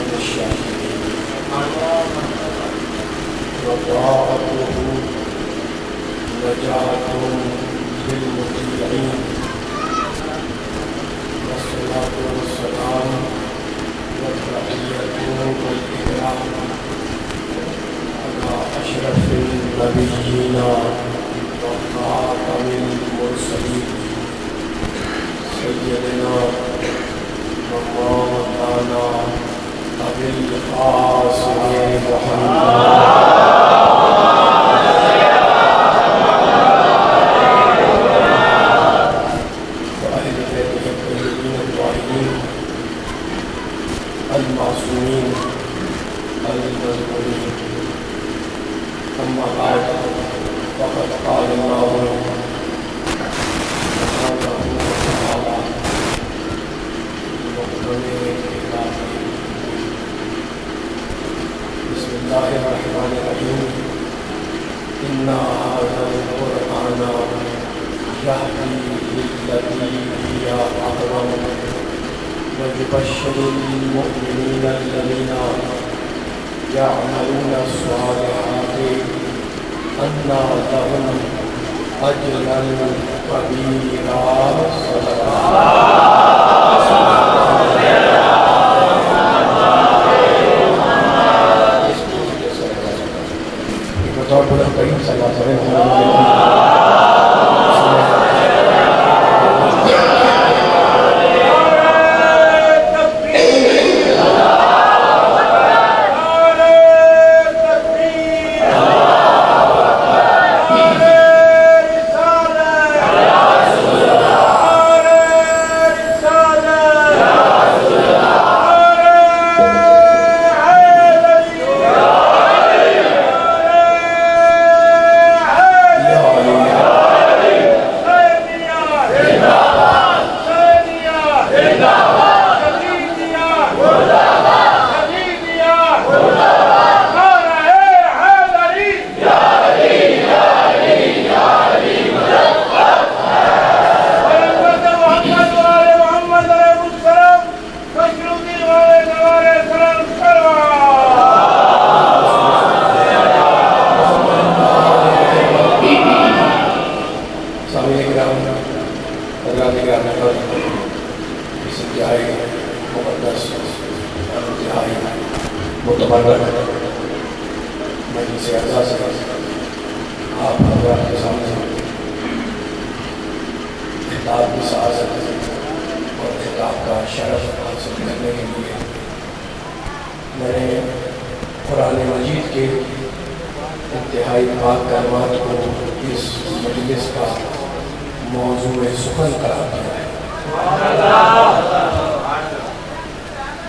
من الشاكرين وطاعته نجاة للمطيعين والصلاة والسلام والتحية والإكرام على أشرف النبيين وخاتم المرسلين سيدنا ومولانا أبي القاسم محمد المعصومين المذكورين. أما بعد فقد قال الله سبحانه وتعالى بسم الله الرحمن الرحيم إن هذا القرآن يهدي للتي هي أقوم ويبشر المؤمنين الذين يعملون الصالحات أن لهم أجرا كبيرا. صدق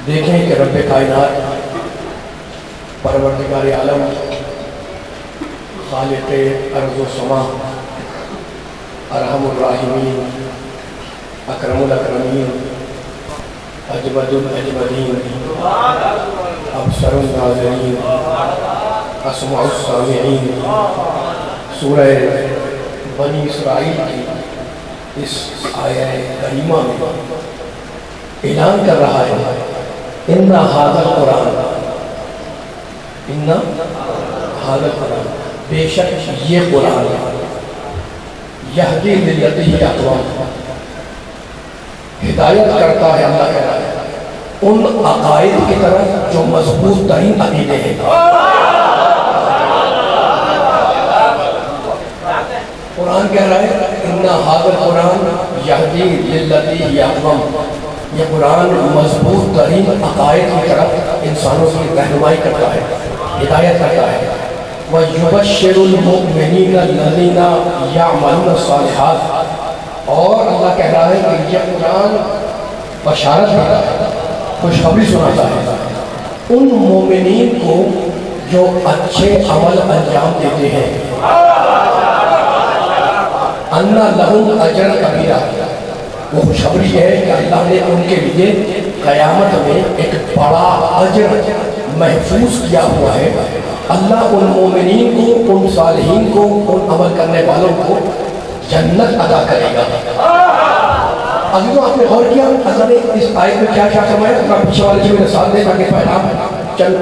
دیکھیں کہ رب کائنات پروردگار عالم خالق ارض و سما ارحم الراحمین اکرم الاکرمین اجود الاجودین ابصر الناظرین اسمع السامعین سورہ بنی اسرائیل کی اس آیہ کریمہ میں اعلان کر رہا ہے ان ھذا القرآن بے شک یہ قرآن یہدی للتی ہی اقوام ہدایت کرتا ہے اللہ کہہ رہا ہے ان عقائد کی طرف جو مضبوط ترین عقیدے ہیں. قرآن کہہ رہا ہے ان ھذا القرآن یہدی للتی ہی اقوام، یہ قرآن مضبوط ترین عقائد کی طرف انسانوں کی رہنمائی کرتا ہے، ہدایت کرتا ہے. وَيُبَشِّرُ الْمُؤْمِنِينَ الَّذِينَ يَعْمَلُونَ الصَّالِحَاتِ، اور اللہ کہہ رہا ہے کہ یہ قرآن بشارت دیتا ہے، خوشخبری سناتا ہے ان مومنین کو جو اچھے عمل انجام دیتے ہیں. أَنَّ لَهُمْ أَجْرًا كَبِيرًا، وہ خوشخبری ہے کہ اللہ نے ان کے لیے قیامت میں ایک بڑا اجر محفوظ کیا ہوا ہے. اللہ ان مومنین کو، ان صالحین کو، ان عمل کرنے والوں کو جنت عطا کرے گا. عزیزوں آپ نے غور کیا اللہ نے اس آیت میں کیا کیا فرمایا؟ اپنا پیچھے والے جو مثال دے تاکہ پیغام چند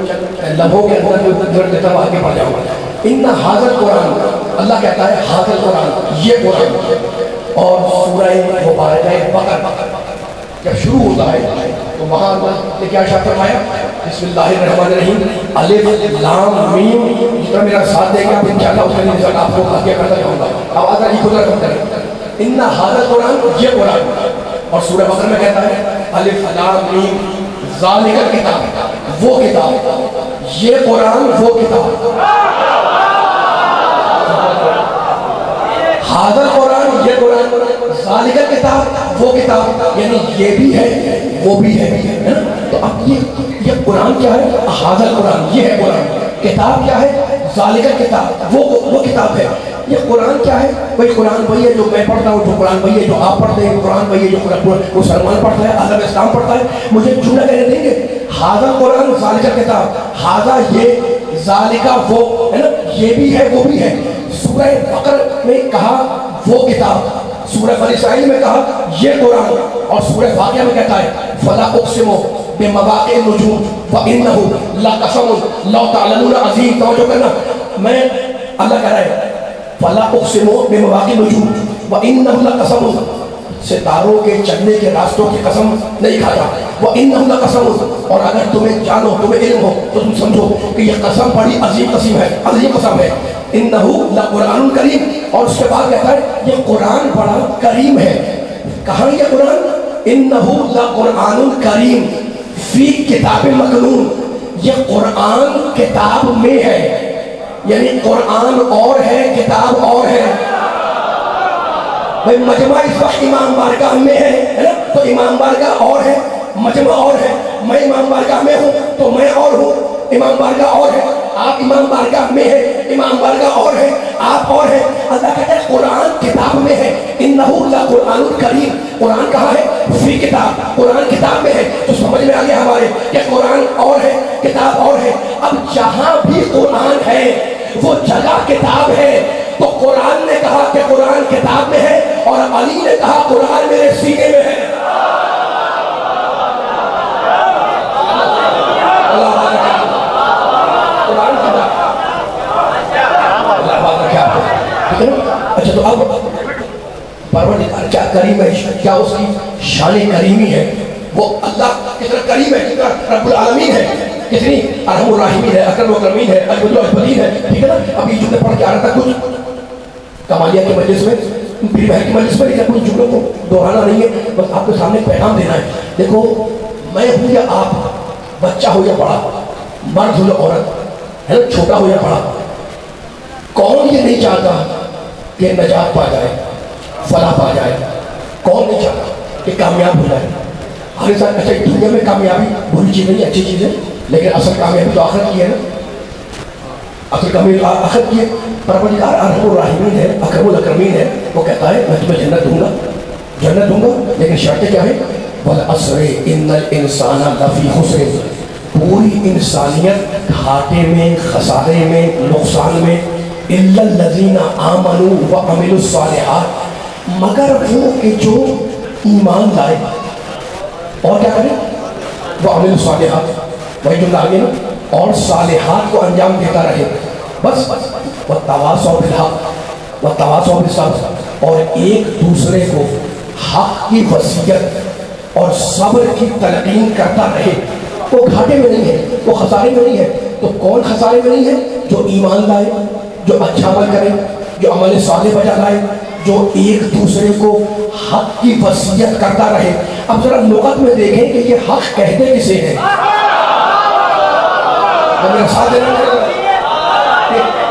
لمحوں کے اندر جو گزر دیتا ہوں آگے بڑھ جاؤں گا. ان حاضر قرآن، اللہ کہتا ہے حاضر قرآن، یہ قرآن. اور سورہ مبارکہ بقرہ جب شروع ہوتا ہے تو وہاں اللہ نے کیا شاہ فرمایا؟ بسم اللہ الرحمن الرحیم الف لام میم. جتنا میرا ساتھ دے گا آپ انشاءاللہ اس میں نظر آپ کو آگے کرتا جاؤں گا. اب آدھا یہ خود رقم کریں ان حاضر قرآن یہ قرآن. اور سورہ بقرہ میں کہتا ہے الف لام میم ذالک الکتاب وہ کتاب، یہ قرآن وہ کتاب. حاضر قرآن یہ قرآن، ذالک الکتاب وہ کتاب، یعنی یہ بھی ہے وہ بھی ہے. تو اب یہ قرآن کیا ہے؟ حاضر قرآن یہ ہے قرآن. کتاب کیا ہے؟ ذالک الکتاب وہ کتاب ہے. یہ قرآن کیا ہے؟ وہی قرآن وہی ہے جو میں پڑھتا ہوں، جو قرآن وہی ہے جو آپ پڑھتے ہیں، قرآن وہی ہے جو مسلمان پڑھتا ہے، عالم اسلام پڑھتا ہے. مجھے جملہ کہنے دیں گے حاضر قرآن ذالک الکتاب، حاضر یہ ذالکہ وہ ہے نا، یہ بھی ہے وہ بھی ہے. سورہ بقرہ میں کہا وہ کتاب، سورہ بنی اسرائیل میں کہا یہ قرآن، اور سورہ واقعہ میں کہتا ہے فلا اقسم بمواقع النجوم وانه لقسم لو تعلمون عظیم. توجہ کرنا، میں اللہ کہہ رہا ہے فلا اقسم بمواقع النجوم وانه لقسم، ستاروں کے چلنے کے راستوں کی قسم نہیں کھاتا. وانه لقسم، اور اگر تمہیں جانو تمہیں علم ہو تو تم سمجھو کہ یہ قسم بڑی عظیم قسم ہے، عظیم قسم ہے. انہو لقرآن کریم، اور اس کے بعد کہتا ہے یہ قرآن بڑا کریم ہے. کہاں یہ قرآن؟ انہو لقرآن کریم فی کتاب مکنون، یہ قرآن کتاب میں ہے، یعنی قرآن اور ہے کتاب اور ہے. بھئی مجمع اس وقت امام بارگاہ میں ہے نا، تو امام بارگاہ اور ہے، مجمع اور ہے. میں امام بارگاہ میں ہوں تو میں اور ہوں، امام بارگاہ اور ہے. آپ امام بارگاہ میں ہے، امام بارگاہ اور ہے، آپ اور ہے. اللہ کہتا ہے قرآن کتاب میں ہے. انہو لقرآن کریم، قرآن کہاں ہے؟ فی کتاب، قرآن کتاب میں ہے. تو سمجھ میں آگیا ہمارے کہ قرآن اور ہے کتاب اور ہے. اب جہاں بھی قرآن ہے وہ جگہ کتاب ہے. تو قرآن نے کہا کہ قرآن کتاب میں ہے، اور علی نے کہا قرآن میرے سینے میں ہے. اچھا تو اب پروردگار کیا کریم ہے، کیا اس کی شان کریمی ہے؟ وہ اللہ کتنا کریم ہے، کتنا رب العالمین ہے، کتنی ارحم الراحمین ہے، اکرم الاکرمین ہے، اجود الاجودین ہے. ٹھیک ہے نا؟ اب یہ جملے پڑھ کے آ رہا تھا کچھ کمالیہ کی مجلس میں، میری بہن کی مجلس میں، لیکن کچھ جملوں کو دہرانا نہیں ہے، بس آپ کے سامنے پیغام دینا ہے. دیکھو میں ہوں یا آپ، بچہ ہو یا بڑا، مرد ہو یا عورت، ہے نا، چھوٹا ہو یا بڑا، کون یہ نہیں چاہتا کہ نجات پا جائے، فلاح پا جائے؟ کون نہیں چاہتا کہ کامیاب ہو جائے؟ ہر انسان. اچھا دنیا میں کامیابی بری چیز نہیں، اچھی چیز ہے، لیکن اصل کامیابی تو آخرت کی ہے نا، اصل کامیابی آخرت کی ہے. پروردگار ارحم الراحمین ہے، اکرم الاکرمین ہے. وہ کہتا ہے میں تمہیں جنت دوں گا، جنت دوں گا، لیکن شرط کیا ہے؟ والعصر ان الانسان لفی خسر، پوری انسانیت گھاٹے میں، خسارے میں، نقصان میں. الا الذین آمنوا وعملوا الصالحات، مگر وہ کہ جو ایمان لائے اور کیا کریں؟ وعملوا الصالحات، وہی جملہ آگے نا، اور صالحات کو انجام دیتا رہے. بس وتواصوا بالحق وتواصوا بالصبر، اور ایک دوسرے کو حق کی وصیت اور صبر کی تلقین کرتا رہے. وہ گھاٹے میں نہیں ہے، وہ خسارے میں نہیں ہے. تو کون خسارے میں نہیں ہے؟ جو ایمان لائے، جو اچھا عمل کرے، جو عمل صالح بجا لائے، جو ایک دوسرے کو حق کی وصیت کرتا رہے. اب ذرا لغت میں دیکھیں کہ یہ حق کہتے کسے ہیں. میرا ساتھ دینا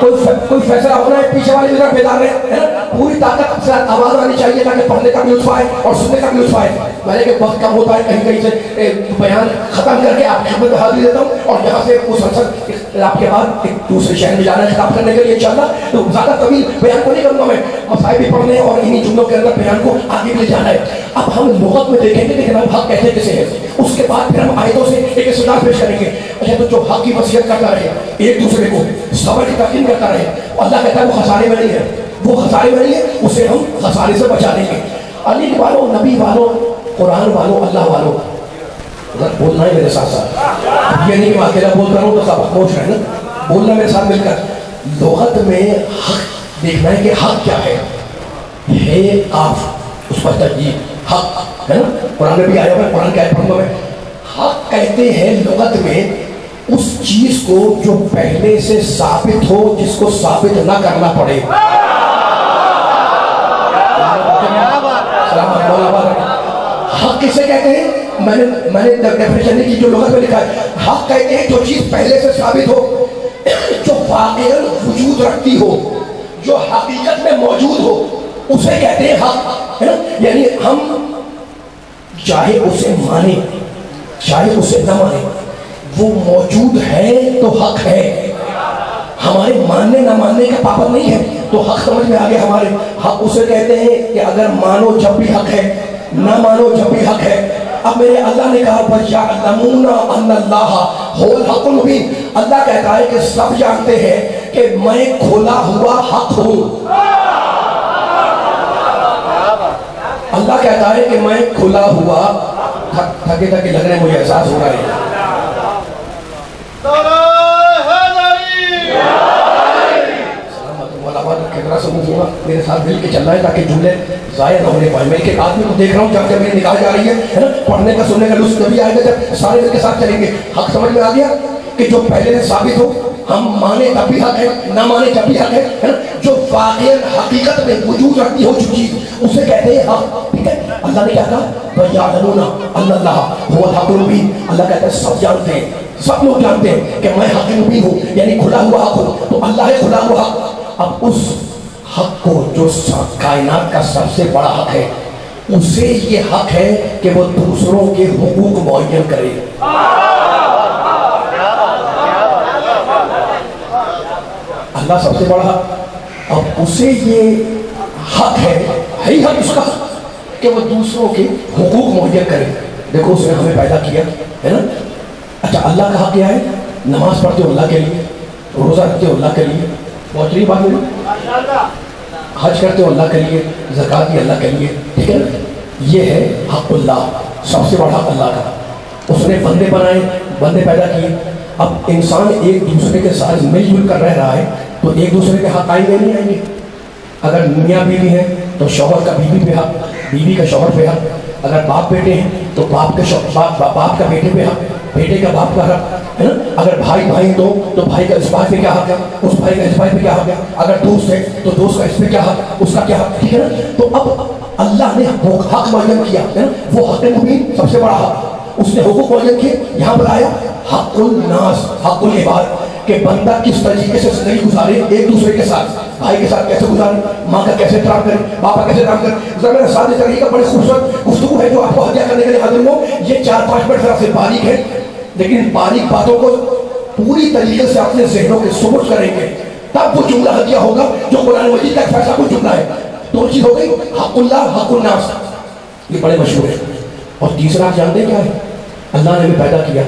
کوئی فیصلہ ہونا ہے، پیچھے والے میرا بیدار ہے نا، پوری طاقت سے آواز آنی چاہیے تاکہ پڑھنے کا بھی لطف آئے اور سننے کا بھی لطف آئے. میں نے کہ وقت کم ہوتا ہے، کہیں کہیں سے بیان ختم کر کے آپ کی خدمت میں حاضری دیتا ہوں، اور یہاں سے مسلسل آپ کے بعد ایک دوسرے شہر میں جانا ہے خطاب کرنے کے لیے انشاءاللہ. تو زیادہ طویل بیان کو نہیں کروں گا میں، مسائل بھی پڑھنے اور انہی جملوں کے اندر بیان کو آگے بھی لے جانا ہے. اب ہم لغت میں دیکھیں گے کہ جناب حق کہتے کسے ہیں، اس کے بعد پھر ہم آیتوں سے ایک استدلال پیش کریں گے. اچھا تو جو حق کی وصیت کرتا رہے، ایک دوسرے کو صبر کی تلقین کرتا رہے، اللہ کہتا ہے وہ خسارے میں نہیں ہے، وہ خسارے میں نہیں ہے، اسے ہم خسارے سے بچا دیں گے. علی والوں، نبی والوں، قرآن والوں اللہ والوں بولنا ہے میرے ساتھ ساتھ، یہ نہیں کہ میں اکیلا بولتا رہوں تو سب خاموش رہنا، بولنا میرے ساتھ مل کر۔ لغت میں حق دیکھنا ہے کہ حق کیا ہے قاف، اس پر تجدید حق ہے نا، قرآن میں بھی آیا ہوا ہے، قرآن کی آیت پڑھوں گا میں۔ حق کہتے ہیں لغت میں اس چیز کو جو پہلے سے ثابت ہو، جس کو ثابت نہ کرنا پڑے۔ حق کسے کہتے ہیں؟ میں نے ڈیفینیشن نہیں کی، جو لغت میں لکھا ہے۔ حق کہتے ہیں جو چیز پہلے سے ثابت ہو، جو واقعاً وجود رکھتی ہو، جو حقیقت میں موجود ہو، اسے کہتے ہیں حق، ہے نا؟ یعنی ہم چاہے اسے مانیں چاہے اسے نہ مانیں، وہ موجود ہے تو حق ہے، ہمارے ماننے نہ ماننے کا پابند نہیں ہے، تو حق سمجھ میں آگے ہمارے۔ حق اسے کہتے ہیں کہ اگر مانو جب بھی حق ہے، نہ مانو جب بھی حق ہے۔ اب میرے اللہ نے کہا وَيَعْلَمُونَ أَنَّ اللَّهَ هُوَ الْحَقُّ الْمُبِينُ، اللہ کہتا ہے کہ سب جانتے ہیں کہ میں کھولا ہوا حق ہوں۔ اللہ کہتا ہے کہ میں کھلا ہوا، تھکے تھکے لگ رہے ہیں، مجھے احساس ہو رہا ہے۔ میرے ساتھ مل کے چلنا ہے تاکہ جملے ضائع نہ ہونے پائے۔ میں ایک آدمی کو دیکھ رہا ہوں جب میری نگاہ جا رہی ہے نا، پڑھنے کا سننے کا لطف تبھی آئے گا جب سارے مل کے ساتھ چلیں گے۔ حق سمجھ میں آ گیا کہ جو پہلے سے ثابت ہو، ہم مانے تب بھی حق ہے، نہ مانے جب بھی حق ہے نا، جو واقعاً حقیقت میں وجود رکھتی ہو جو چیز، اسے کہتے ہیں حق، ٹھیک ہے؟ اللہ نے کیا کہا وَيَعْلَمُونَ أَنَّ اللَّهَ هُوَ الْحَقُّ الْمُبِينُ، اللہ کہتا ہے سب جانتے ہیں، سب لوگ جانتے ہیں کہ میں حق مبین ہوں، یعنی کھلا ہوا حق ہوں، تو اللہ ہے کھلا ہوا حق۔ اب اس حق کو جو کائنات کا سب سے بڑا حق ہے، اسے یہ حق ہے کہ وہ دوسروں کے حقوق معین کرے۔ اللہ سب سے بڑا حق، اب اسے یہ حق ہے ہی حق اس کا کہ وہ دوسروں کے حقوق معین کرے۔ دیکھو اس نے ہمیں پیدا کیا ہے نا، اچھا اللہ کا حق کیا ہے؟ نماز پڑھتے ہو اللہ کے لیے، روزہ رکھتے ہو اللہ کے لیے، بہت بڑی بات ہے، حج کرتے ہو اللہ کے لیے، زکوٰۃ بھی اللہ کے لیے، ٹھیک ہے نا؟ یہ ہے حق اللہ، سب سے بڑا حق اللہ کا۔ اس نے بندے بنائے، بندے پیدا کیے، اب انسان ایک دوسرے کے ساتھ مل جل کر رہ رہا ہے تو ایک دوسرے کے حق آئیں گے نہیں آئیں گے؟ اگر میاں بیوی ہیں تو شوہر کا بیوی پہ حق، بیوی کا شوہر پہ حق، اگر باپ بیٹے ہیں تو باپ کا بیٹے پہ حق، بیٹے کا باپ کا حق ہے نا، اگر بھائی بھائی تو بھائی کا اس بات پہ کیا حق ہے، اس بھائی کا اس بات پہ کیا حق ہے، اگر دوست ہے تو دوست کا اس پہ کیا حق، اس کا کیا حق، ٹھیک ہے نا؟ تو اب اللہ نے حق معین کیا ہے نا، وہ حق مبین سب سے بڑا حق، اس نے حقوق معین کیے۔ یہاں پر آیا حق الناس، حق العباد، کہ بندہ کس طریقے سے زندگی گزارے ایک دوسرے کے ساتھ، بھائی کے ساتھ کیسے گزارے، ماں کا کیسے احترام کرے، باپ کا کیسے احترام کرے۔ ذرا میرے ساتھ اس طریقے کا بڑی خوبصورت گفتگو ہے جو آپ کو ہدیہ کرنے کے لیے حاضر ہوں۔ یہ 4-5 منٹ ذرا سے باریک ہے، لیکن باریک باتوں کو پوری طریقے سے اپنے ذہنوں کے سمجھ کریں گے تب وہ جملہ ہدیہ ہوگا جو قرآن مجید کا ایک فیصلہ کچھ جملہ ہے۔ دو چیز ہو گئی، حق اللہ، حق الناس، یہ بڑے مشہور ہے۔ اور تیسرا آپ جانتے ہیں کیا ہے؟ اللہ نے ہمیں پیدا کیا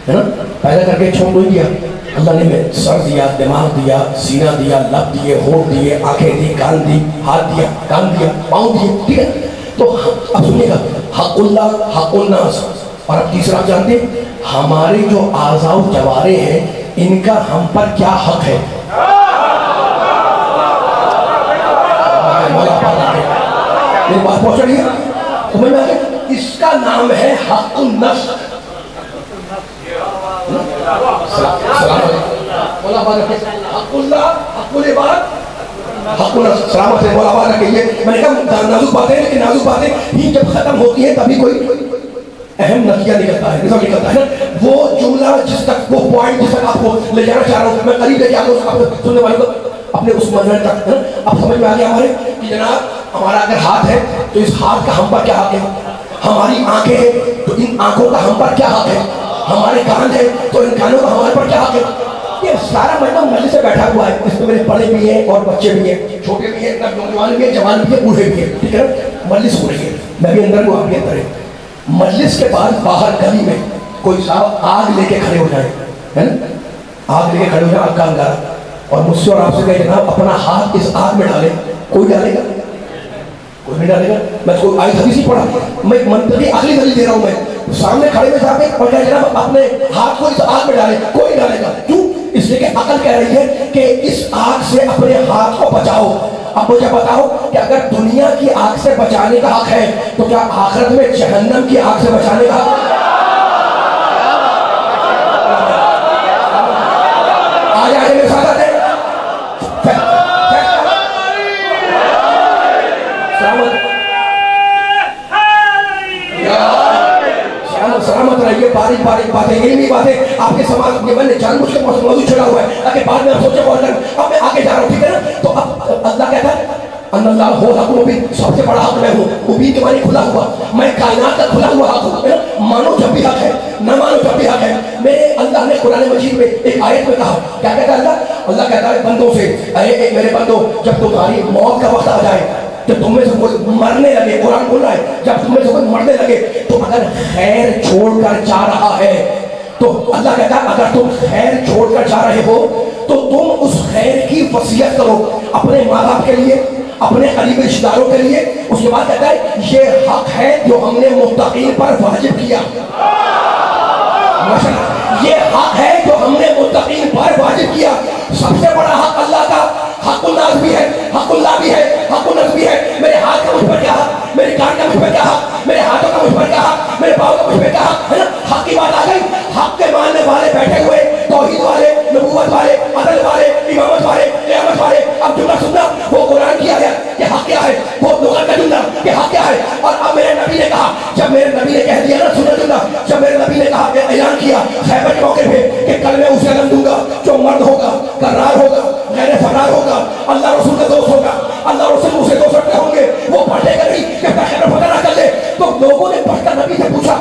ہے نا، پیدا کر کے چھوڑ نہیں دیا، اللہ نے ہمیں سر دیا، دماغ دیا، سینہ دیا، لب دیے، ہونٹ دیے، آنکھیں دی، کان دی، ہاتھ دیا، کان دیا، پاؤں دیے، ٹھیک ہے؟ تو اب سنیے گا، حق اللہ، حق الناس، اور اب تیسرا آپ جانتے ہیں ہمارے جو اعضاء و جوارے ہیں ان کا ہم پر کیا حق ہے؟ میری بات پہنچ رہی ہے؟ سمجھ میں آ گیا؟ اس کا نام ہے حق النفس۔ حق اللہ، حق العباد، حق النفس، سلامت ہے، مولا بات رکھیے۔ میں نے کہا نازک باتیں، لیکن نازک باتیں ہی جب ختم ہوتی ہیں تبھی کوئی اہم نتیجہ نکلتا ہے، نظام نکلتا ہے نا۔ وہ جملہ جس تک، وہ پوائنٹ جس تک آپ کو لے جانا چاہ رہا ہوں، میں قریب لے جا رہا ہوں سننے والوں کو اپنے اس منظر تک، ہے نا؟ اب سمجھ میں آ گیا ہمارے کہ جناب ہمارا اگر ہاتھ ہے تو اس ہاتھ کا ہم پر کیا حق ہے، ہماری آنکھیں ہیں تو ان آنکھوں کا ہم پر کیا حق ہے، ہمارے کان ہے تو ان کانوں کا ہمارے پر کیا حق ہے۔ یہ سارا مجمع مجلس سے بیٹھا ہوا ہے، اس میں میرے بڑے بھی ہیں اور بچے بھی ہیں، چھوٹے بھی ہیں، نوجوان بھی ہیں، جوان بھی ہیں، بوڑھے بھی ہیں، ٹھیک ہے نا؟ مجلس ہو رہی ہے، میں بھی اندر ہوں، آپ بھی اندر ہیں۔ مجلس کے بعد باہر گلی میں کوئی صاحب آگ لے کے کھڑے ہو جائیں، ہے نا؟ آگ لے کے کھڑے ہو جائیں، آگ کا انگارہ، اور مجھ سے اور آپ سے کہے جناب اپنا ہاتھ اس آگ میں ڈالیں، کوئی ڈالے گا؟ کوئی نہیں ڈالے گا. میں کوئی آیت حدیث نہیں پڑھا, میں منطقی عقلی دلیل دے رہا ہوں. میں سامنے کھڑے میں جا کے اور کہا جناب اپنے ہاتھ کو اس آگ میں ڈالے, کوئی ڈالے گا. کیوں؟ اس لیے کہ عقل کہہ رہی ہے کہ اس آگ سے اپنے ہاتھ کو بچاؤ. اب مجھے بتاؤ کہ اگر دنیا کی آگ سے بچانے کا حق ہے تو کیا آخرت میں جہنم کی آگ سے بچانے کا حق ہے؟ آج آگے میرے ساتھ آتے ہیں. سلامت رہیے. باریک باریک باتیں, علمی باتیں آپ کے سماج میں میں نے جان بوجھ کے موضوع چھوڑا ہوا ہے تاکہ بعد میں آپ سوچے بہت کریں. اب میں آگے جا رہا ہوں, ٹھیک ہے نا. تو اب اللہ کہتا ہے ان اللہ ہو حق مبین, سب سے بڑا حق میں ہوں. مبین کے معنی کھلا ہوا, میں کائنات کا کھلا ہوا حق ہوں. مانو جب بھی حق ہے, نہ مانو جب بھی حق ہے. میرے اللہ نے قرآن مجید میں ایک آیت میں کہا, کیا کہتا ہے اللہ؟ اللہ کہتا ہے بندوں سے, اے میرے بندوں جب تمہاری موت کا وقت آ جائے, جب تم میں سے کوئی مرنے لگے, قرآن بول رہا ہے جب تم میں سے کوئی مرنے لگے تو اگر خیر چھوڑ کر جا رہا ہے تو اللہ کہتا ہے اگر تم خیر چھوڑ کر جا رہے ہو تو تم اس خیر کی وصیت کرو اپنے ماں باپ کے لیے, اپنے قریبی رشتہ داروں کے لیے. اس کے بعد کہتا ہے یہ حق ہے جو ہم نے متقین پر واجب کیا. یہ حق ہے جو ہم نے متقین پر واجب کیا. سب سے بڑا حق اللہ کا حق الناس بھی ہے, حق اللہ بھی ہے, حق الناس بھی ہے. میرے ہاتھ کا مجھ پر کیا حق, میری کان کا مجھ پر کیا حق, میرے ہاتھوں کا مجھ پر کیا حق, میرے پاؤں کا مجھ پر کیا حق ہے نا. حق کی بات آ گئی. حق کے ماننے والے بیٹھے ہوئے, توحید والے, نبوت والے, عدل والے, امامت والے, قیامت والے. اب جملہ سننا, وہ قرآن کی آیت کہ حق کیا ہے, وہ لغت کا جملہ کہ حق کیا ہے. اور اب میرے نبی نے کہا, جب میرے نبی نے کہہ دیا نا, سننا جملہ, جب میرے نبی نے کہا, اعلان کیا خیبر کے موقع پہ کہ کل میں اسے علم دوں گا جو مرد ہوگا, کرار ہوگا, غیر فرار ہوگا, اللہ رسول کا دوست ہوگا, اللہ رسول اسے دوست رکھتے ہوں گے, وہ پڑھنے کا نہیں کہ خیر فتح نہ کر لے. تو لوگوں نے پڑھ کر نبی سے پوچھا